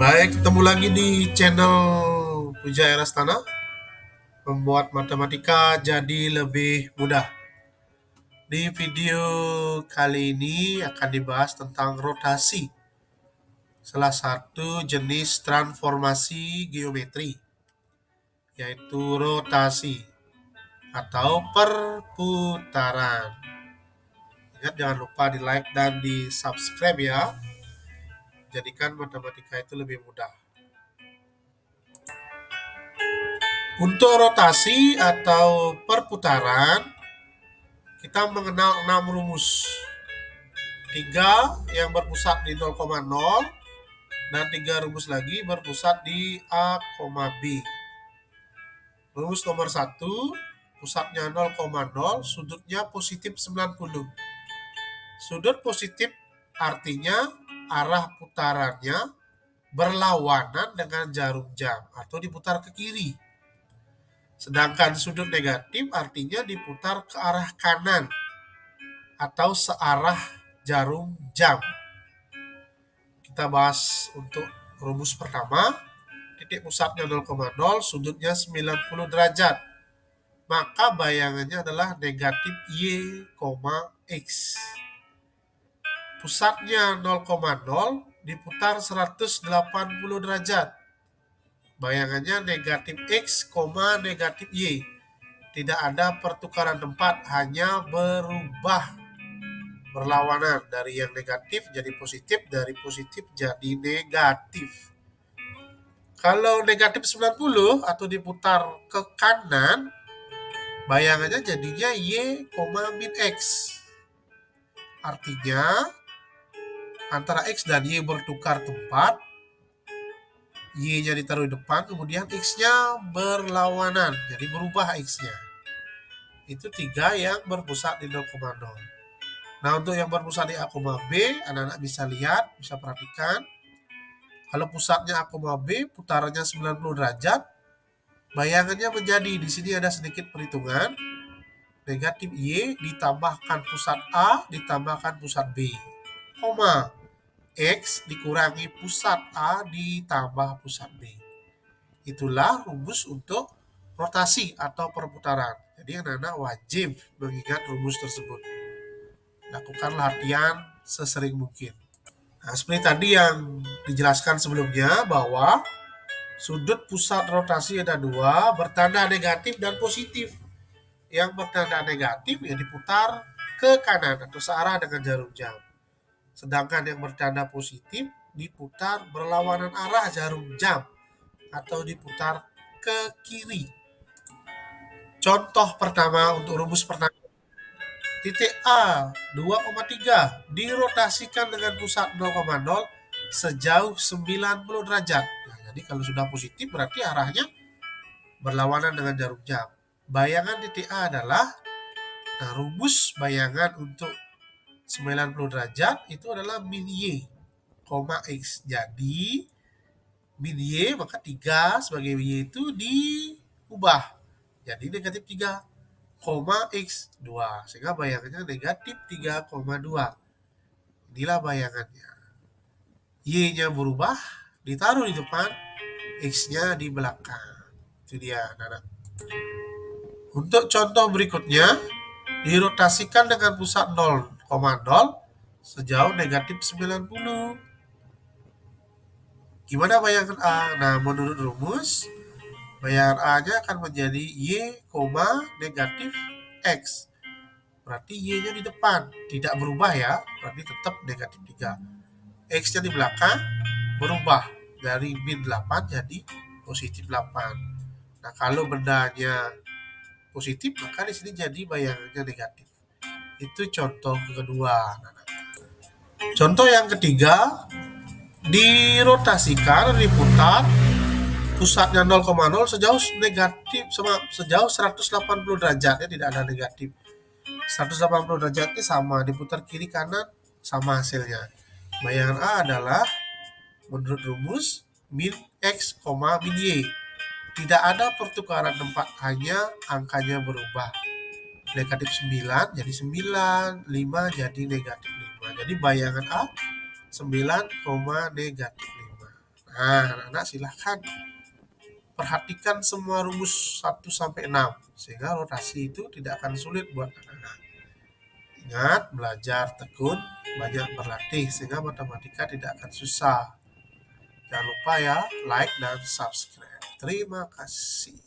Baik, ketemu lagi di channel Puja Erastana, membuat matematika jadi lebih mudah. Di video kali ini akan dibahas tentang rotasi, salah satu jenis transformasi geometri, yaitu rotasi atau perputaran. Ingat, jangan lupa di like dan di subscribe ya, jadikan matematika itu lebih mudah. Untuk rotasi atau perputaran, kita mengenal 6 rumus. 3 yang berpusat di 0,0 dan 3 rumus lagi berpusat di A, B. Rumus nomor 1, pusatnya 0,0, sudutnya positif 90. Sudut positif artinya arah putarannya berlawanan dengan jarum jam atau diputar ke kiri. Sedangkan sudut negatif artinya diputar ke arah kanan atau searah jarum jam. Kita bahas untuk rumus pertama. Titik pusatnya 0,0, sudutnya 90 derajat. Maka bayangannya adalah negatif Y, X. Pusatnya 0,0 diputar 180 derajat. Bayangannya negatif X, negatif Y. Tidak ada pertukaran tempat, hanya berubah berlawanan dari yang negatif jadi positif, dari positif jadi negatif. Kalau negatif 90 atau diputar ke kanan, bayangannya jadinya Y, min X. Artinya antara X dan Y bertukar tempat, Y-nya ditaruh di depan, kemudian X-nya berlawanan, jadi berubah X-nya. Itu 3 yang berpusat di 0,0. Nah, untuk yang berpusat di A, B, anak-anak bisa lihat, bisa perhatikan. Kalau pusatnya A, B, putarannya 90 derajat, bayangannya menjadi, di sini ada sedikit perhitungan, negatif Y ditambahkan pusat A ditambahkan pusat B, X dikurangi pusat A ditambah pusat B. Itulah rumus untuk rotasi atau perputaran. Jadi anak-anak wajib mengingat rumus tersebut. Lakukan latihan sesering mungkin. Nah, seperti tadi yang dijelaskan sebelumnya bahwa sudut pusat rotasi ada 2, bertanda negatif dan positif. Yang bertanda negatif ya diputar ke kanan atau searah dengan jarum jam. Sedangkan yang bertanda positif diputar berlawanan arah jarum jam atau diputar ke kiri. Contoh pertama untuk rumus pertama. Titik A 2,3 dirotasikan dengan pusat 0,0 sejauh 90 derajat. Nah, jadi kalau sudah positif berarti arahnya berlawanan dengan jarum jam. Bayangan titik A adalah, nah, rumus bayangan untuk 90 derajat itu adalah min Y, X. Jadi min Y maka 3 sebagai Y itu diubah jadi negatif 3, X 2. Sehingga bayangannya negatif 3,2. Inilah bayangannya. Y-nya berubah, ditaruh di depan, X-nya di belakang. Itu dia, anak-anak. Untuk contoh berikutnya, dirotasikan dengan pusat 0,0 sejauh negatif 90. Gimana bayangan A? Nah, menurut rumus, bayangan A-nya akan menjadi Y, negatif X. Berarti Y-nya di depan, tidak berubah ya, berarti tetap negatif 3. X-nya di belakang berubah dari min 8 jadi positif 8. Nah, kalau bendanya positif, maka di sini jadi bayangannya negatif. Itu contoh kedua. Contoh yang ketiga, dirotasikan, diputar, pusatnya 0,0 sejauh negatif sejauh 180 derajat, ya tidak ada negatif. 180 derajat ini sama, diputar kiri kanan sama hasilnya. Bayangan A adalah menurut rumus min X, min Y. Tidak ada pertukaran tempat, hanya angkanya berubah. Negatif 9 jadi 9, 5 jadi negatif 5. Jadi bayangan A 9, negatif 5. Nah, anak-anak silahkan perhatikan semua rumus 1 sampai 6 sehingga rotasi itu tidak akan sulit buat anak-anak. Ingat, belajar tekun, banyak berlatih sehingga matematika tidak akan susah. Jangan lupa ya, like dan subscribe. Terima kasih.